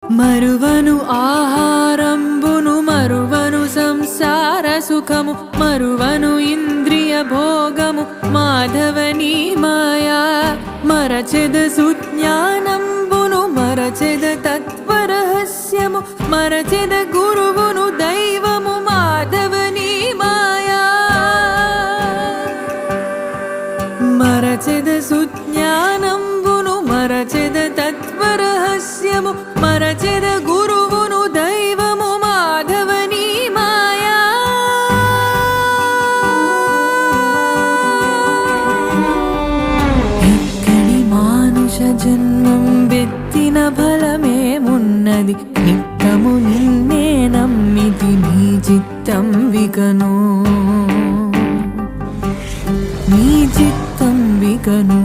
మరువను ఆహారంబును మరువను సంసార సుఖము మరువను ఇంద్రియ భోగము మాధవని మాయా మరచెద సుజ్ఞానంబును మరచెద తత్వరహస్యము మరచెద గురువును దైవము మాధవని మాయా మరచెద సుజ్ఞానంబును మరచెద తత్వరహస్యము మరచెద గురువును దైవము మాధవని మాయా ఇక్కడి మానుష జన్మం వెత్తిన ఫలమేమున్నది నిత్యము నిన్నే నమ్మితి నీ చిత్తం వికను నీ చిత్తం వికను